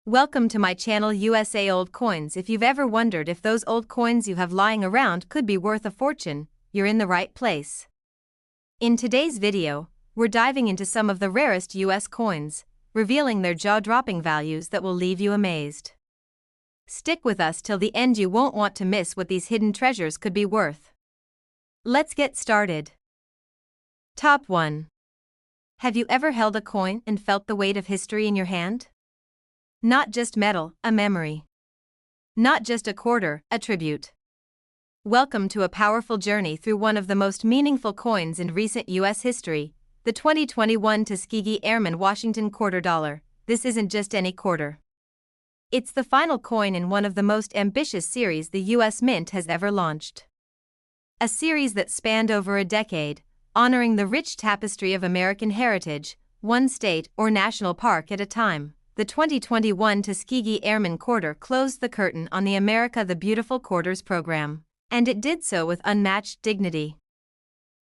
Welcome to my channel USA Old Coins. If you've ever wondered if those old coins you have lying around could be worth a fortune, you're in the right place. In today's video, we're diving into some of the rarest US coins, revealing their jaw-dropping values that will leave you amazed. Stick with us till the end, you won't want to miss what these hidden treasures could be worth. Let's get started. Top 1. Have you ever held a coin and felt the weight of history in your hand? Not just metal, a memory. Not just a quarter, a tribute. Welcome to a powerful journey through one of the most meaningful coins in recent U.S. history, the 2021 Tuskegee Airman Washington quarter dollar. This isn't just any quarter. It's the final coin in one of the most ambitious series the U.S. Mint has ever launched. A series that spanned over a decade, honoring the rich tapestry of American heritage, one state or national park at a time. The 2021 Tuskegee Airman Quarter closed the curtain on the America the Beautiful Quarters program, and it did so with unmatched dignity.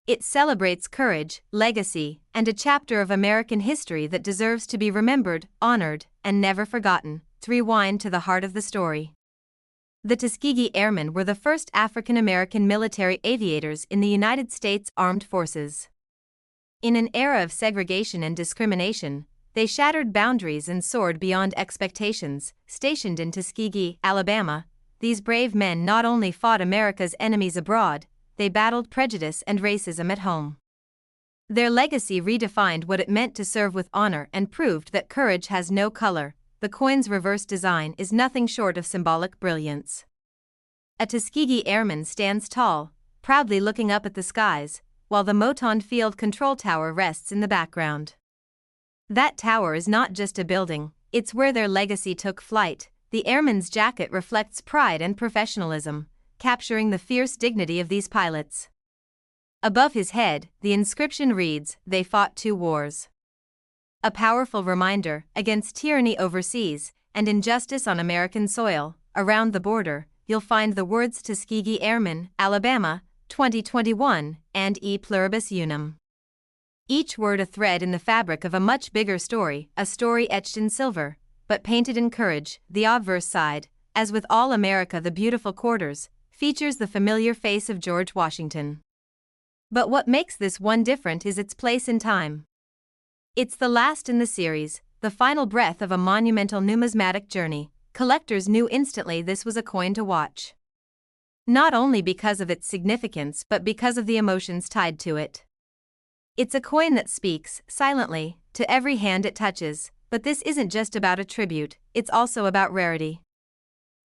It celebrates courage, legacy, and a chapter of American history that deserves to be remembered, honored, and never forgotten. Rewind to the heart of the story. The Tuskegee Airmen were the first African American military aviators in the United States Armed Forces. In an era of segregation and discrimination, they shattered boundaries and soared beyond expectations. Stationed in Tuskegee, Alabama, these brave men not only fought America's enemies abroad, they battled prejudice and racism at home. Their legacy redefined what it meant to serve with honor and proved that courage has no color. The coin's reverse design is nothing short of symbolic brilliance. A Tuskegee Airman stands tall, proudly looking up at the skies, while the Moton Field Control Tower rests in the background. That tower is not just a building, it's where their legacy took flight. The airman's jacket reflects pride and professionalism, capturing the fierce dignity of these pilots. Above his head, the inscription reads, "They fought 2 wars." A powerful reminder against tyranny overseas and injustice on American soil. Around the border, you'll find the words Tuskegee Airmen, Alabama, 2021, and E Pluribus Unum. Each word a thread in the fabric of a much bigger story, a story etched in silver, but painted in courage. The obverse side, as with all America the Beautiful Quarters, features the familiar face of George Washington. But what makes this one different is its place in time. It's the last in the series, the final breath of a monumental numismatic journey. Collectors knew instantly this was a coin to watch. Not only because of its significance but because of the emotions tied to it. It's a coin that speaks, silently, to every hand it touches, but this isn't just about a tribute, it's also about rarity.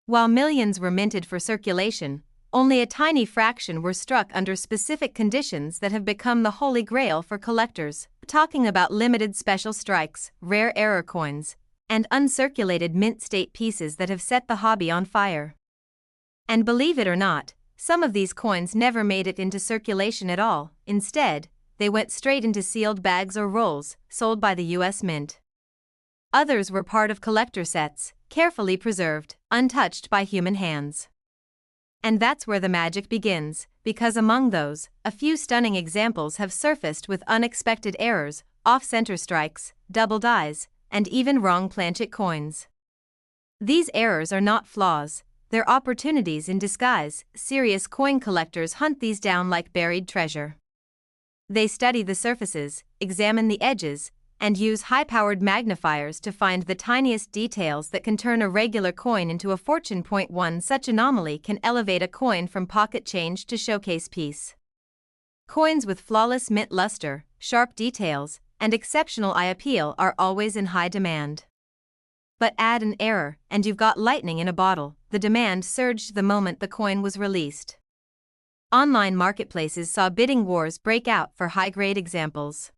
While millions were minted for circulation, only a tiny fraction were struck under specific conditions that have become the holy grail for collectors. Talking about limited special strikes, rare error coins, and uncirculated mint state pieces that have set the hobby on fire. And believe it or not, some of these coins never made it into circulation at all. Instead, they went straight into sealed bags or rolls, sold by the U.S. Mint. Others were part of collector sets, carefully preserved, untouched by human hands. And that's where the magic begins, because among those, a few stunning examples have surfaced with unexpected errors, off-center strikes, double dies, and even wrong planchet coins. These errors are not flaws, they're opportunities in disguise. Serious coin collectors hunt these down like buried treasure. They study the surfaces, examine the edges, and use high-powered magnifiers to find the tiniest details that can turn a regular coin into a fortune. One such anomaly can elevate a coin from pocket change to showcase piece. Coins with flawless mint luster, sharp details, and exceptional eye appeal are always in high demand. But add an error, and you've got lightning in a bottle. The demand surged the moment the coin was released. Online marketplaces saw bidding wars break out for high-grade examples.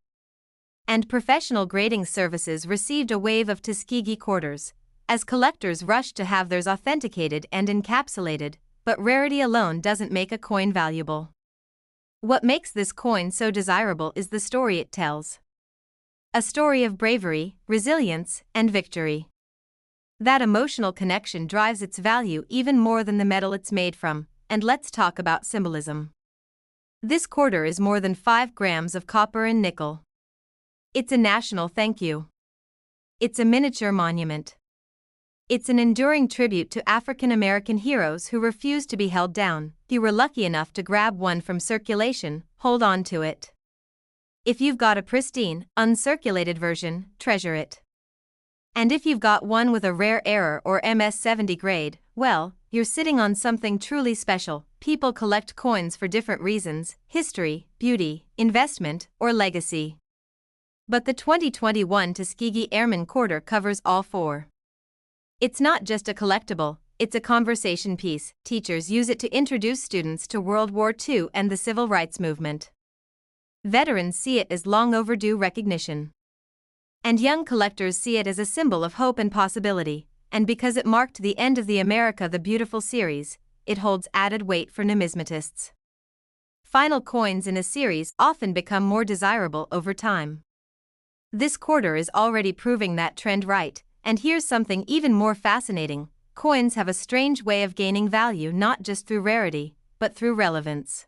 And professional grading services received a wave of Tuskegee quarters, as collectors rushed to have theirs authenticated and encapsulated. But rarity alone doesn't make a coin valuable. What makes this coin so desirable is the story it tells. A story of bravery, resilience, and victory. That emotional connection drives its value even more than the metal it's made from. And let's talk about symbolism. This quarter is more than 5 grams of copper and nickel. It's a national thank you. It's a miniature monument. It's an enduring tribute to African American heroes who refused to be held down. If you were lucky enough to grab one from circulation, hold on to it. If you've got a pristine, uncirculated version, treasure it. And if you've got one with a rare error or MS-70 grade, well, you're sitting on something truly special. People collect coins for different reasons: history, beauty, investment, or legacy. But the 2021 Tuskegee Airman Quarter covers all four. It's not just a collectible, it's a conversation piece. Teachers use it to introduce students to World War II and the Civil Rights Movement. Veterans see it as long overdue recognition. And young collectors see it as a symbol of hope and possibility. And because it marked the end of the America the Beautiful series, it holds added weight for numismatists. Final coins in a series often become more desirable over time. This quarter is already proving that trend right, and here's something even more fascinating: coins have a strange way of gaining value not just through rarity, but through relevance.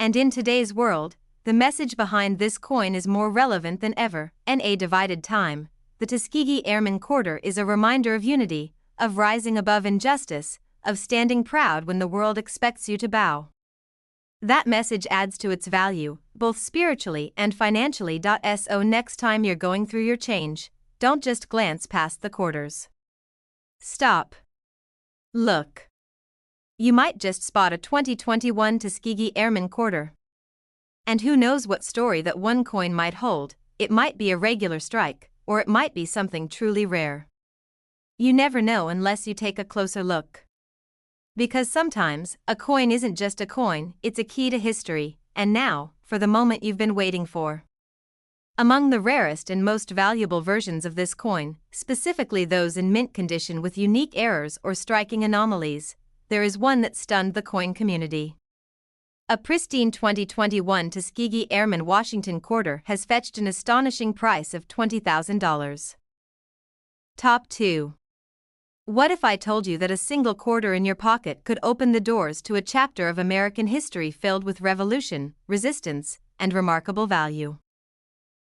And in today's world, the message behind this coin is more relevant than ever. In a divided time, the Tuskegee Airman Quarter is a reminder of unity, of rising above injustice, of standing proud when the world expects you to bow. That message adds to its value, both spiritually and financially. So next time you're going through your change, don't just glance past the quarters. Stop. Look. You might just spot a 2021 Tuskegee Airman Quarter. And who knows what story that one coin might hold? It might be a regular strike, or it might be something truly rare. You never know unless you take a closer look. Because sometimes, a coin isn't just a coin, it's a key to history. And now, for the moment you've been waiting for. Among the rarest and most valuable versions of this coin, specifically those in mint condition with unique errors or striking anomalies, there is one that stunned the coin community. A pristine 2021 Tuskegee Airman Washington Quarter has fetched an astonishing price of $20,000. Top 2. What if I told you that a single quarter in your pocket could open the doors to a chapter of American history filled with revolution, resistance, and remarkable value?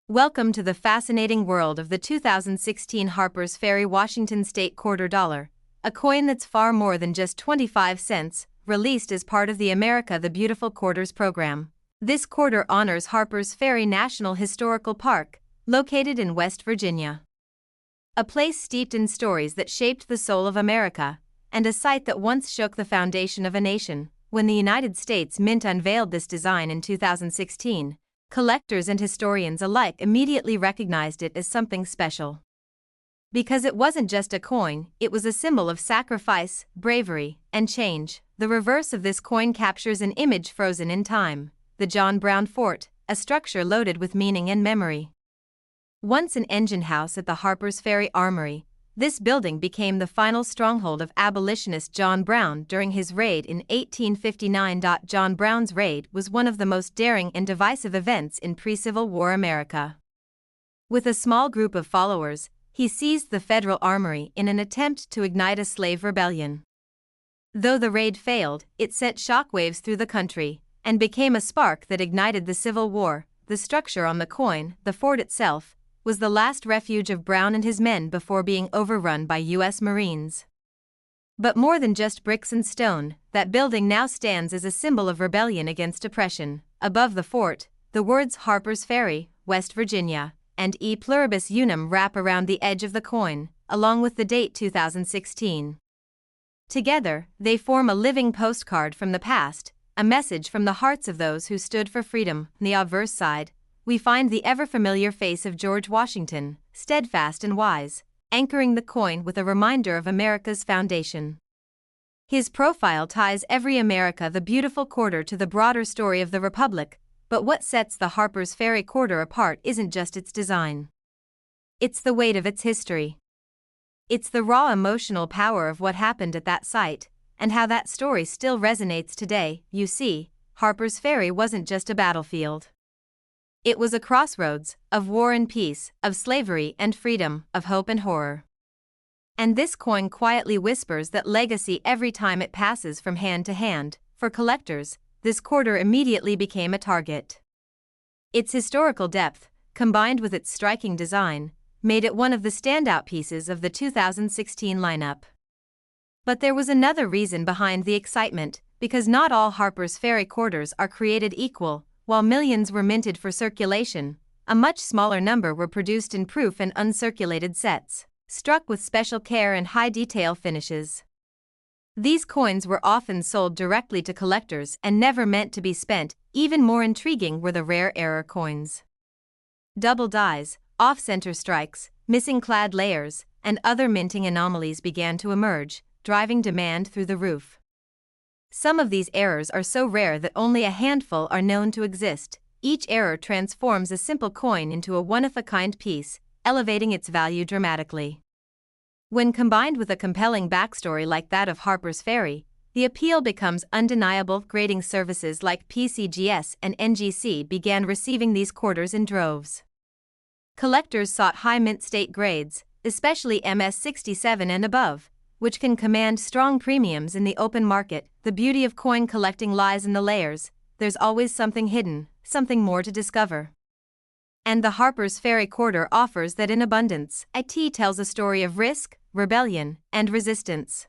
Welcome to the fascinating world of the 2016 Harper's Ferry Washington State Quarter Dollar, a coin that's far more than just 25 cents, released as part of the America the Beautiful Quarters program. This quarter honors Harper's Ferry National Historical Park, located in West Virginia. A place steeped in stories that shaped the soul of America, and a site that once shook the foundation of a nation. When the United States Mint unveiled this design in 2016, collectors and historians alike immediately recognized it as something special. Because it wasn't just a coin, it was a symbol of sacrifice, bravery, and change. The reverse of this coin captures an image frozen in time: the John Brown Fort, a structure loaded with meaning and memory. Once an engine house at the Harper's Ferry Armory, this building became the final stronghold of abolitionist John Brown during his raid in 1859. John Brown's raid was one of the most daring and divisive events in pre-Civil War America. With a small group of followers, he seized the federal armory in an attempt to ignite a slave rebellion. Though the raid failed, it sent shockwaves through the country and became a spark that ignited the Civil War. The structure on the coin, the fort itself, was the last refuge of Brown and his men before being overrun by U.S. Marines. But more than just bricks and stone, that building now stands as a symbol of rebellion against oppression. Above the fort, the words Harper's Ferry, West Virginia, and E Pluribus Unum wrap around the edge of the coin, along with the date 2016. Together, they form a living postcard from the past, a message from the hearts of those who stood for freedom. On the obverse side, we find the ever-familiar face of George Washington, steadfast and wise, anchoring the coin with a reminder of America's foundation. His profile ties every America the Beautiful Quarter to the broader story of the Republic. But what sets the Harper's Ferry Quarter apart isn't just its design. It's the weight of its history. It's the raw emotional power of what happened at that site, and how that story still resonates today. You see, Harper's Ferry wasn't just a battlefield. It was a crossroads, of war and peace, of slavery and freedom, of hope and horror. And this coin quietly whispers that legacy every time it passes from hand to hand. For collectors, this quarter immediately became a target. Its historical depth, combined with its striking design, made it one of the standout pieces of the 2016 lineup. But there was another reason behind the excitement, because not all Harper's Ferry quarters are created equal. While millions were minted for circulation, a much smaller number were produced in proof and uncirculated sets, struck with special care and high detail finishes. These coins were often sold directly to collectors and never meant to be spent. Even more intriguing were the rare error coins. Double dies, off-center strikes, missing clad layers, and other minting anomalies began to emerge, driving demand through the roof. Some of these errors are so rare that only a handful are known to exist. Each error transforms a simple coin into a one-of-a-kind piece, elevating its value dramatically. When combined with a compelling backstory like that of Harper's Ferry, the appeal becomes undeniable. Grading services like PCGS and NGC began receiving these quarters in droves. Collectors sought high mint state grades, especially MS-67 and above, which can command strong premiums in the open market. The beauty of coin collecting lies in the layers. There's always something hidden, something more to discover. And the Harper's Ferry quarter offers that in abundance. It tells a story of risk, rebellion, and resistance.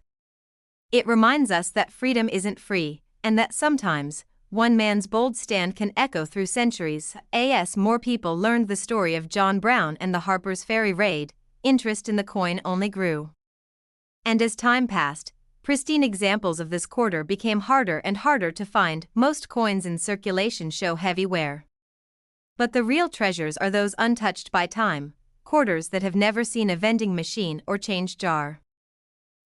It reminds us that freedom isn't free, and that sometimes, one man's bold stand can echo through centuries. As more people learned the story of John Brown and the Harper's Ferry raid, interest in the coin only grew. And as time passed, pristine examples of this quarter became harder and harder to find. Most coins in circulation show heavy wear. But the real treasures are those untouched by time, quarters that have never seen a vending machine or change jar.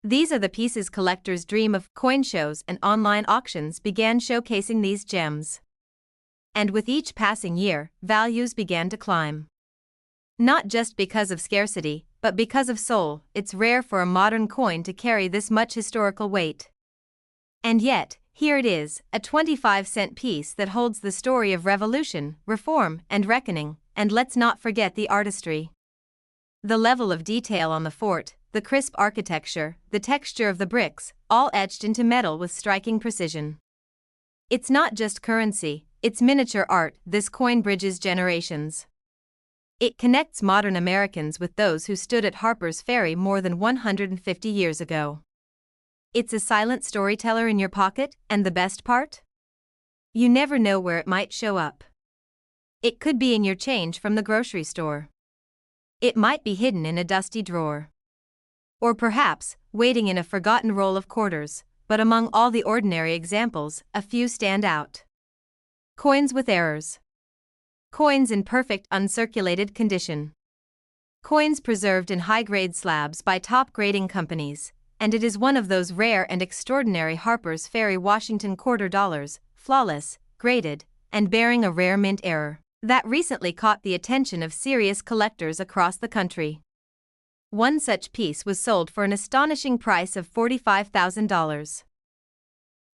These are the pieces collectors dream of. Coin shows and online auctions began showcasing these gems. And with each passing year, values began to climb. Not just because of scarcity, but because of soul. It's rare for a modern coin to carry this much historical weight. And yet, here it is, a 25-cent piece that holds the story of revolution, reform, and reckoning. And let's not forget the artistry. The level of detail on the fort, the crisp architecture, the texture of the bricks, all etched into metal with striking precision. It's not just currency, it's miniature art. This coin bridges generations. It connects modern Americans with those who stood at Harper's Ferry more than 150 years ago. It's a silent storyteller in your pocket, and the best part? You never know where it might show up. It could be in your change from the grocery store. It might be hidden in a dusty drawer. Or perhaps, waiting in a forgotten roll of quarters. But among all the ordinary examples, a few stand out. Coins with errors. Coins in perfect uncirculated condition. Coins preserved in high-grade slabs by top grading companies, and it is one of those rare and extraordinary Harper's Ferry Washington quarter dollars, flawless, graded, and bearing a rare mint error, that recently caught the attention of serious collectors across the country. One such piece was sold for an astonishing price of $45,000.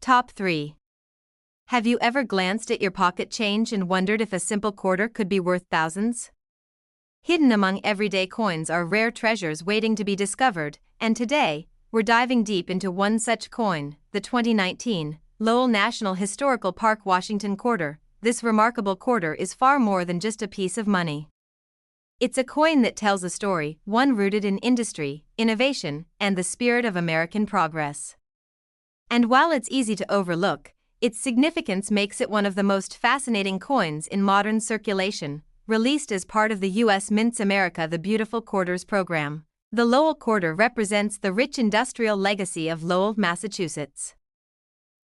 Top 3. Have you ever glanced at your pocket change and wondered if a simple quarter could be worth thousands? Hidden among everyday coins are rare treasures waiting to be discovered, and today, we're diving deep into one such coin, the 2019 Lowell National Historical Park Washington quarter. This remarkable quarter is far more than just a piece of money. It's a coin that tells a story, one rooted in industry, innovation, and the spirit of American progress. And while it's easy to overlook, its significance makes it one of the most fascinating coins in modern circulation. Released as part of the U.S. Mint's America the Beautiful Quarters program, the Lowell quarter represents the rich industrial legacy of Lowell, Massachusetts.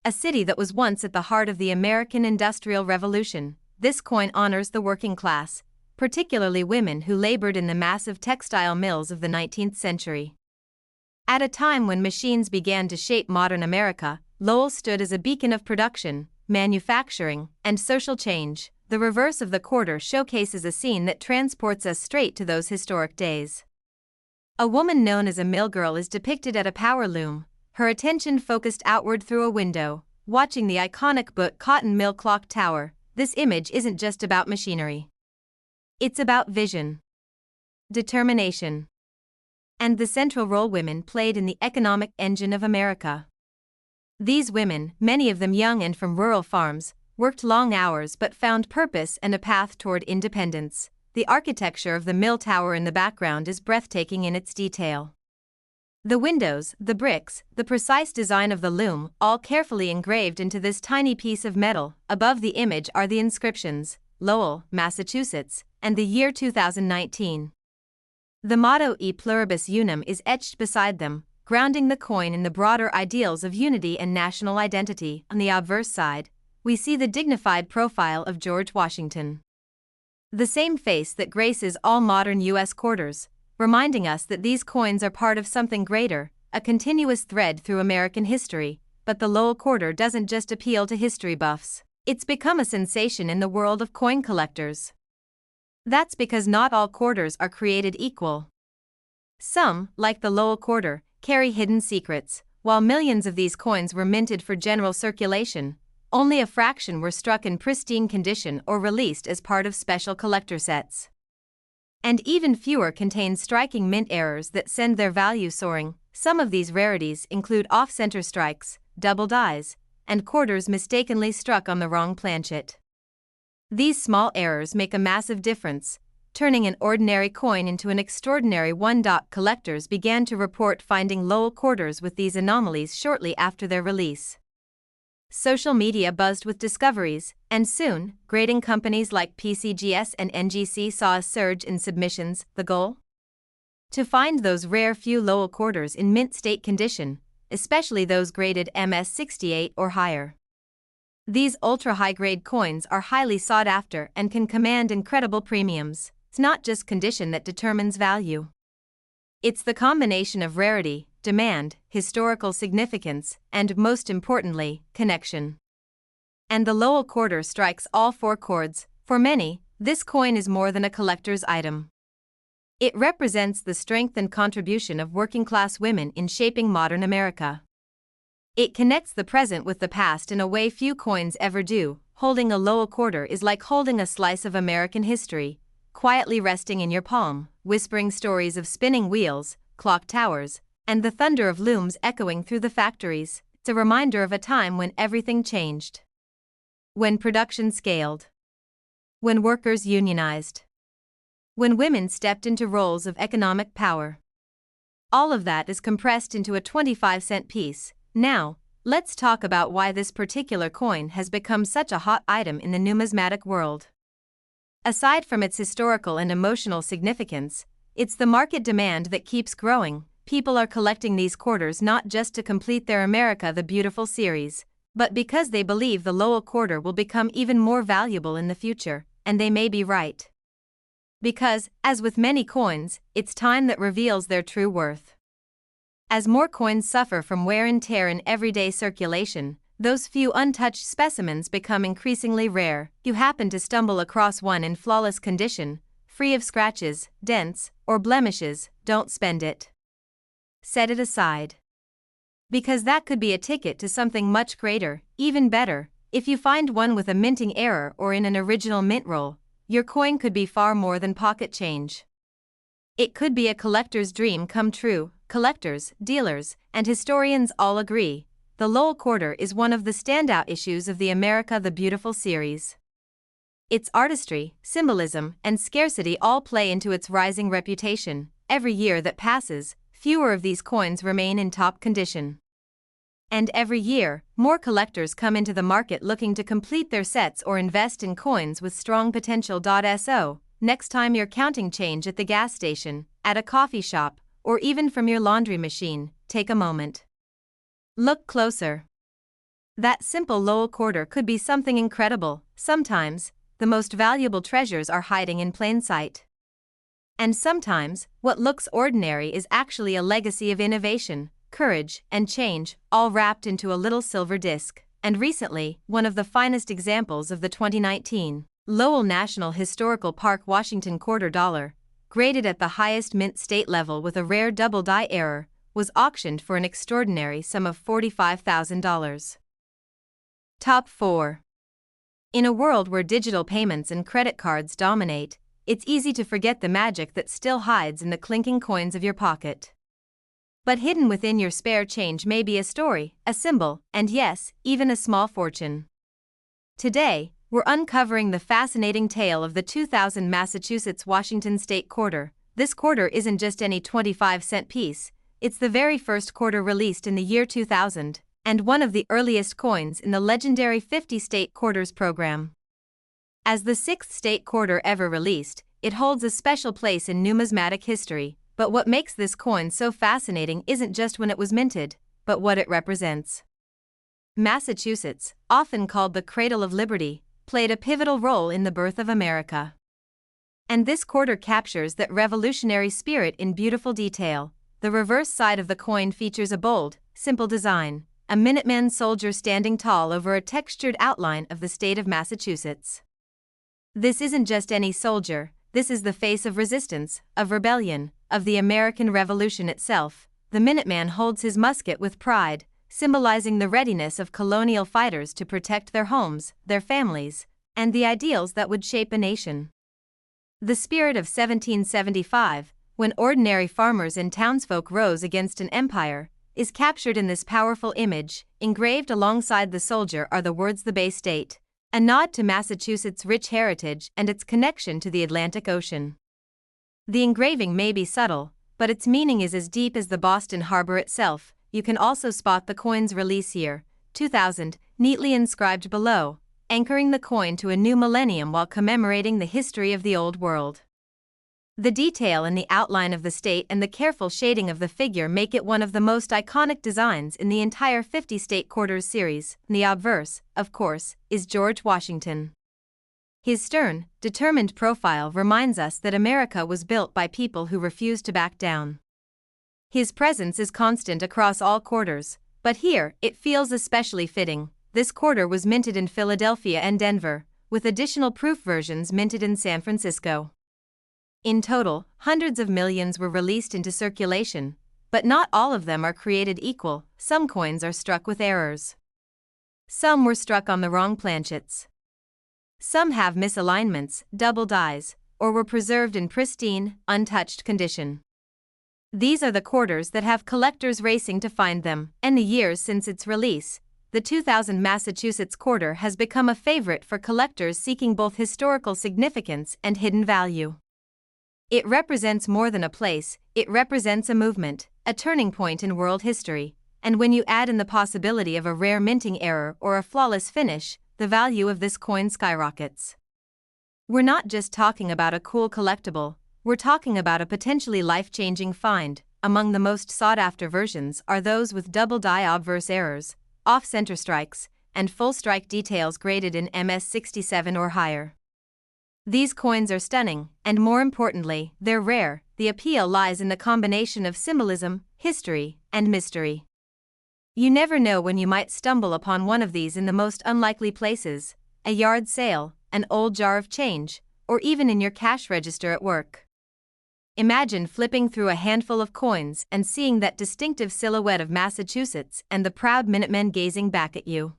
A city that was once at the heart of the American Industrial Revolution. This coin honors the working class, particularly women who labored in the massive textile mills of the 19th century. At a time when machines began to shape modern America, Lowell stood as a beacon of production, manufacturing, and social change. The reverse of the quarter showcases a scene that transports us straight to those historic days. A woman known as a mill girl is depicted at a power loom, her attention focused outward through a window, watching the iconic Butte Cotton Mill Clock Tower. This image isn't just about machinery. It's about vision, determination, and the central role women played in the economic engine of America. These women, many of them young and from rural farms, worked long hours but found purpose and a path toward independence. the architecture of the mill tower in the background is breathtaking in its detail. The windows, the bricks, the precise design of the loom, all carefully engraved into this tiny piece of metal. Above the image are the inscriptions, Lowell, Massachusetts, and the year 2019. The motto E pluribus unum is etched beside them, grounding the coin in the broader ideals of unity and national identity. On the obverse side, we see the dignified profile of George Washington. The same face that graces all modern U.S. quarters, reminding us that these coins are part of something greater, a continuous thread through American history. But the Lowell quarter doesn't just appeal to history buffs, it's become a sensation in the world of coin collectors. That's because not all quarters are created equal. Some, like the Lowell quarter, carry hidden secrets. While millions of these coins were minted for general circulation, only a fraction were struck in pristine condition or released as part of special collector sets. And even fewer contain striking mint errors that send their value soaring. Some of these rarities include off-center strikes, double dies, and quarters mistakenly struck on the wrong planchet. These small errors make a massive difference, turning an ordinary coin into an extraordinary one. Collectors began to report finding Lowell quarters with these anomalies shortly after their release. Social media buzzed with discoveries, and soon, grading companies like PCGS and NGC saw a surge in submissions. The goal? To find those rare few Lowell quarters in mint state condition, especially those graded MS68 or higher. These ultra-high-grade coins are highly sought after and can command incredible premiums. It's not just condition that determines value. It's the combination of rarity, demand, historical significance, and, most importantly, connection. And the Lowell quarter strikes all four chords. For many, this coin is more than a collector's item. It represents the strength and contribution of working-class women in shaping modern America. It connects the present with the past in a way few coins ever do. Holding a Lowell quarter is like holding a slice of American history, quietly resting in your palm, whispering stories of spinning wheels, clock towers, and the thunder of looms echoing through the factories. It's a reminder of a time when everything changed. When production scaled. When workers unionized. When women stepped into roles of economic power. All of that is compressed into a 25-cent piece. Now, let's talk about why this particular coin has become such a hot item in the numismatic world. Aside from its historical and emotional significance, it's the market demand that keeps growing. People are collecting these quarters not just to complete their America the Beautiful series, but because they believe the Lowell quarter will become even more valuable in the future, and they may be right. Because, as with many coins, it's time that reveals their true worth. As more coins suffer from wear and tear in everyday circulation, those few untouched specimens become increasingly rare. You happen to stumble across one in flawless condition, free of scratches, dents, or blemishes, don't spend it. Set it aside. Because that could be a ticket to something much greater. Even better, if you find one with a minting error or in an original mint roll, your coin could be far more than pocket change. It could be a collector's dream come true. Collectors, dealers, and historians all agree, the Lowell quarter is one of the standout issues of the America the Beautiful series. Its artistry, symbolism, and scarcity all play into its rising reputation. Every year that passes, fewer of these coins remain in top condition. And every year, more collectors come into the market looking to complete their sets or invest in coins with strong potential. So, next time you're counting change at the gas station, at a coffee shop, or even from your laundry machine, take a moment. Look closer. That simple Lowell quarter could be something incredible. Sometimes, the most valuable treasures are hiding in plain sight. And sometimes, what looks ordinary is actually a legacy of innovation, courage, and change, all wrapped into a little silver disc. And recently, one of the finest examples of the 2019 Lowell National Historical Park Washington quarter dollar, graded at the highest mint state level with a rare double die error, was auctioned for an extraordinary sum of $45,000. Top 4. In a world where digital payments and credit cards dominate, it's easy to forget the magic that still hides in the clinking coins of your pocket. But hidden within your spare change may be a story, a symbol, and yes, even a small fortune. Today, We're uncovering the fascinating tale of the 2000 Massachusetts-Washington State Quarter. This quarter isn't just any 25-cent piece, it's the very first quarter released in the year 2000, and one of the earliest coins in the legendary 50 state quarters program. As the sixth state quarter ever released, it holds a special place in numismatic history, but what makes this coin so fascinating isn't just when it was minted, but what it represents. Massachusetts, often called the Cradle of Liberty, played a pivotal role in the birth of America. And this quarter captures that revolutionary spirit in beautiful detail. The reverse side of the coin features a bold, simple design, a Minuteman soldier standing tall over a textured outline of the state of Massachusetts. This isn't just any soldier, this is the face of resistance, of rebellion, of the American Revolution itself. The Minuteman holds his musket with pride, symbolizing the readiness of colonial fighters to protect their homes, their families, and the ideals that would shape a nation. The spirit of 1775, when ordinary farmers and townsfolk rose against an empire, is captured in this powerful image. Engraved alongside the soldier are the words "The Bay State," a nod to Massachusetts' rich heritage and its connection to the Atlantic Ocean. The engraving may be subtle, but its meaning is as deep as the Boston Harbor itself. You can also spot the coin's release year, 2000, neatly inscribed below, anchoring the coin to a new millennium while commemorating the history of the Old World. The detail in the outline of the state and the careful shading of the figure make it one of the most iconic designs in the entire 50 State Quarters series. The obverse, of course, is George Washington. His stern, determined profile reminds us that America was built by people who refused to back down. His presence is constant across all quarters, but here it feels especially fitting. This quarter was minted in Philadelphia and Denver, with additional proof versions minted in San Francisco. In total, hundreds of millions were released into circulation, but not all of them are created equal. Some coins are struck with errors. Some were struck on the wrong planchets. Some have misalignments, double dies, or were preserved in pristine, untouched condition. These are the quarters that have collectors racing to find them. In the years since its release, the 2000 Massachusetts Quarter has become a favorite for collectors seeking both historical significance and hidden value. It represents more than a place, it represents a movement, a turning point in world history, and when you add in the possibility of a rare minting error or a flawless finish, the value of this coin skyrockets. We're not just talking about a cool collectible, we're talking about a potentially life-changing find. Among the most sought-after versions are those with double die obverse errors, off-center strikes, and full strike details graded in MS67 or higher. These coins are stunning, and more importantly, they're rare. The appeal lies in the combination of symbolism, history, and mystery. You never know when you might stumble upon one of these in the most unlikely places, a yard sale, an old jar of change, or even in your cash register at work. Imagine flipping through a handful of coins and seeing that distinctive silhouette of Massachusetts and the proud Minutemen gazing back at you.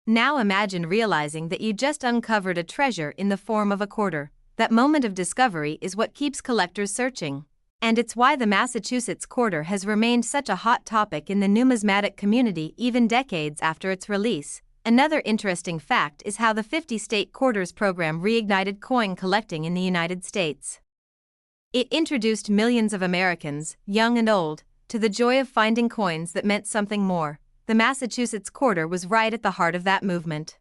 Now imagine realizing that you just uncovered a treasure in the form of a quarter. That moment of discovery is what keeps collectors searching. And it's why the Massachusetts Quarter has remained such a hot topic in the numismatic community even decades after its release. Another interesting fact is how the 50 State Quarters program reignited coin collecting in the United States. It introduced millions of Americans, young and old, to the joy of finding coins that meant something more. The Massachusetts Quarter was right at the heart of that movement.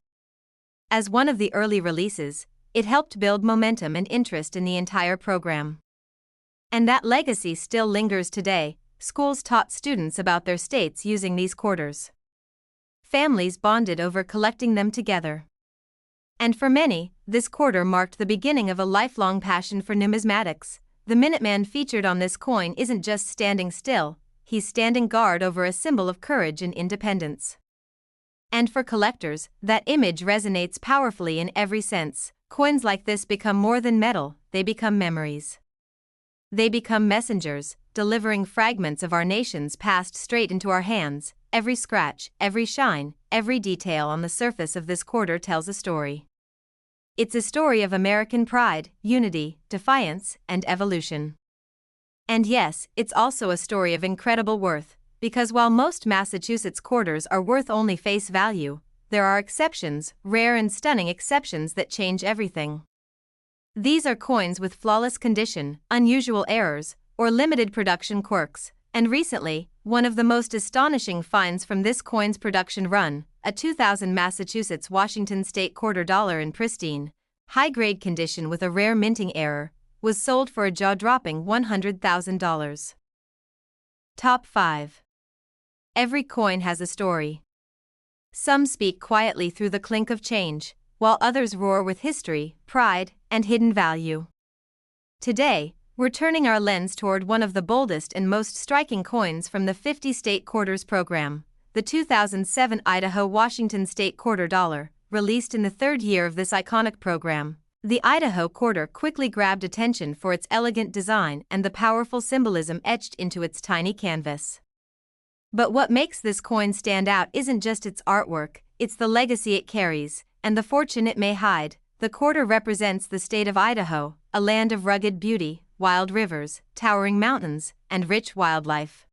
As one of the early releases, it helped build momentum and interest in the entire program. And that legacy still lingers today. Schools taught students about their states using these quarters. Families bonded over collecting them together. And for many, this quarter marked the beginning of a lifelong passion for numismatics. The Minuteman featured on this coin isn't just standing still, he's standing guard over a symbol of courage and independence. And for collectors, that image resonates powerfully in every sense. Coins like this become more than metal, they become memories. They become messengers, delivering fragments of our nation's past straight into our hands. Every scratch, every shine, every detail on the surface of this quarter tells a story. It's a story of American pride, unity, defiance, and evolution. And yes, it's also a story of incredible worth, because while most Massachusetts quarters are worth only face value, there are exceptions, rare and stunning exceptions that change everything. These are coins with flawless condition, unusual errors, or limited production quirks, and recently, one of the most astonishing finds from this coin's production run, a 2000 Massachusetts Washington State quarter dollar in pristine, high-grade condition with a rare minting error, was sold for a jaw-dropping $100,000. Top 5. Every coin has a story. Some speak quietly through the clink of change, while others roar with history, pride, and hidden value. Today, we're turning our lens toward one of the boldest and most striking coins from the 50 State Quarters program, the 2007 Idaho-Washington State quarter dollar, released in the third year of this iconic program. The Idaho quarter quickly grabbed attention for its elegant design and the powerful symbolism etched into its tiny canvas. But what makes this coin stand out isn't just its artwork, it's the legacy it carries, and the fortune it may hide. The quarter represents the state of Idaho, a land of rugged beauty, wild rivers, towering mountains, and rich wildlife.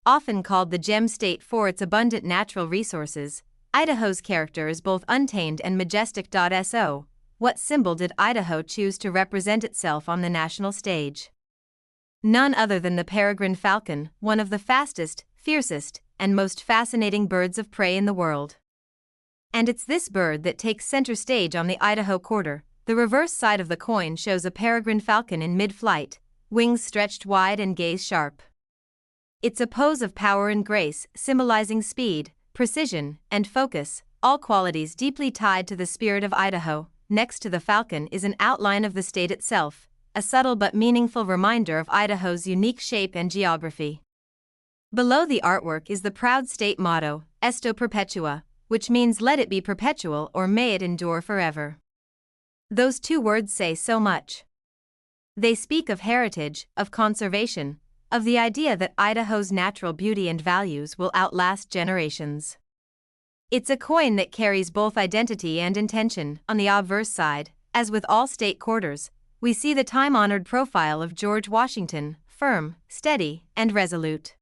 Often called the Gem State for its abundant natural resources, Idaho's character is both untamed and majestic. So, what symbol did Idaho choose to represent itself on the national stage? None other than the peregrine falcon, one of the fastest, fiercest, and most fascinating birds of prey in the world. And it's this bird that takes center stage on the Idaho quarter. The reverse side of the coin shows a peregrine falcon in mid-flight, wings stretched wide and gaze sharp. It's a pose of power and grace, symbolizing speed, precision, and focus, all qualities deeply tied to the spirit of Idaho. Next to the falcon is an outline of the state itself, a subtle but meaningful reminder of Idaho's unique shape and geography. Below the artwork is the proud state motto, Esto Perpetua, which means let it be perpetual or may it endure forever. Those two words say so much. They speak of heritage, of conservation, of the idea that Idaho's natural beauty and values will outlast generations. It's a coin that carries both identity and intention. On the obverse side, as with all state quarters, we see the time-honored profile of George Washington, firm, steady, and resolute.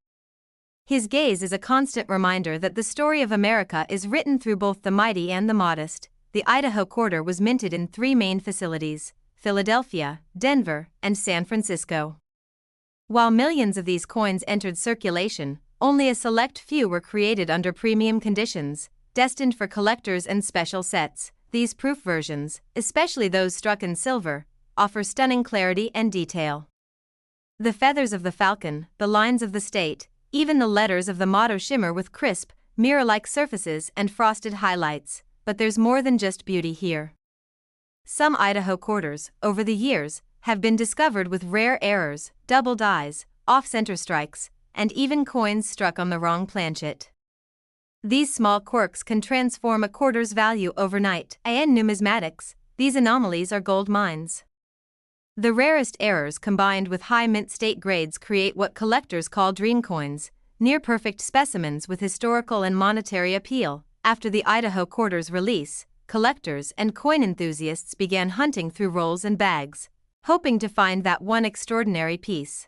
His gaze is a constant reminder that the story of America is written through both the mighty and the modest. The Idaho quarter was minted in 3 main facilities: Philadelphia, Denver, and San Francisco. While millions of these coins entered circulation, only a select few were created under premium conditions, destined for collectors and special sets. These proof versions, especially those struck in silver, offer stunning clarity and detail. The feathers of the falcon, the lines of the state, even the letters of the motto shimmer with crisp, mirror-like surfaces and frosted highlights. But there's more than just beauty here. Some Idaho quarters, over the years, have been discovered with rare errors, double dies, off-center strikes, and even coins struck on the wrong planchet. These small quirks can transform a quarter's value overnight. In numismatics, these anomalies are gold mines. The rarest errors combined with high mint state grades create what collectors call dream coins, near-perfect specimens with historical and monetary appeal. After the Idaho quarter's release, collectors and coin enthusiasts began hunting through rolls and bags, hoping to find that one extraordinary piece.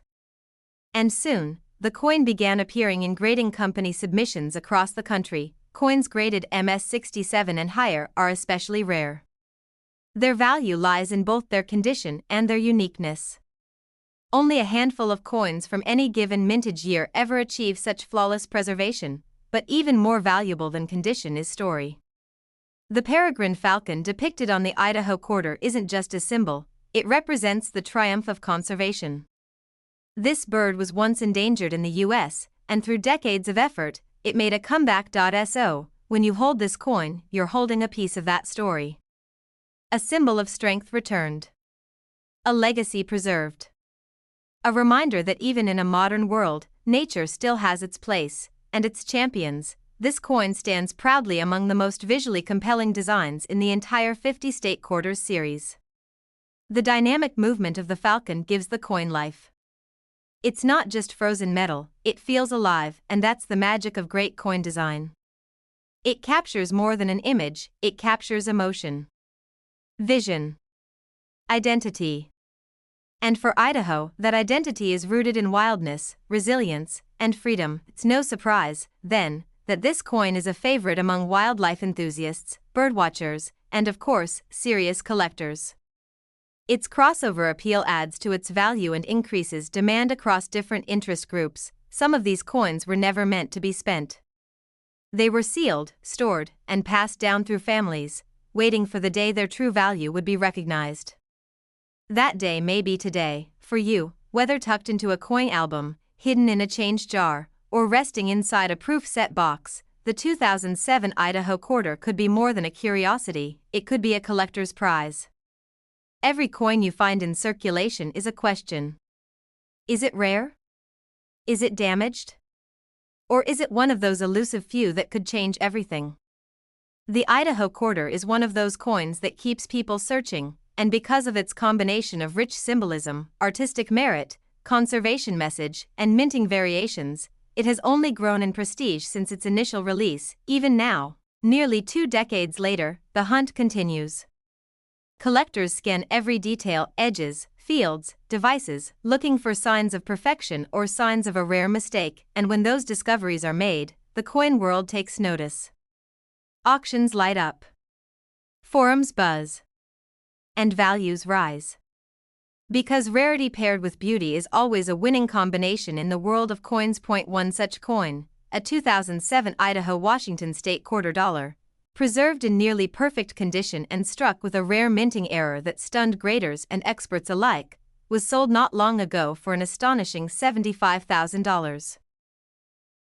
And soon, the coin began appearing in grading company submissions across the country. Coins graded MS-67 and higher are especially rare. Their value lies in both their condition and their uniqueness. Only a handful of coins from any given mintage year ever achieve such flawless preservation. But even more valuable than condition is story. The peregrine falcon depicted on the Idaho quarter isn't just a symbol, it represents the triumph of conservation. This bird was once endangered in the US, and through decades of effort, it made a comeback. So, when you hold this coin, you're holding a piece of that story. A symbol of strength returned. A legacy preserved. A reminder that even in a modern world, nature still has its place and its champions. This coin stands proudly among the most visually compelling designs in the entire 50 State Quarters series. The dynamic movement of the falcon gives the coin life. It's not just frozen metal, it feels alive, and that's the magic of great coin design. It captures more than an image, it captures emotion, vision, identity. And for Idaho, that identity is rooted in wildness, resilience, and freedom. It's no surprise, then, that this coin is a favorite among wildlife enthusiasts, birdwatchers, and of course, serious collectors. Its crossover appeal adds to its value and increases demand across different interest groups. Some of these coins were never meant to be spent. They were sealed, stored, and passed down through families, waiting for the day their true value would be recognized. That day may be today, for you, whether tucked into a coin album, hidden in a change jar, or resting inside a proof set box. The 2007 Idaho quarter could be more than a curiosity, it could be a collector's prize. Every coin you find in circulation is a question. Is it rare? Is it damaged? Or is it one of those elusive few that could change everything? The Idaho quarter is one of those coins that keeps people searching, and because of its combination of rich symbolism, artistic merit, conservation message, and minting variations, it has only grown in prestige since its initial release. Even now, nearly 2 decades later, the hunt continues. Collectors scan every detail, edges, fields, devices, looking for signs of perfection or signs of a rare mistake, and when those discoveries are made, the coin world takes notice. Auctions light up. Forums buzz. And values rise. Because rarity paired with beauty is always a winning combination in the world of coins. One such coin, a 2007 Idaho Washington State quarter dollar, preserved in nearly perfect condition and struck with a rare minting error that stunned graders and experts alike, was sold not long ago for an astonishing $75,000.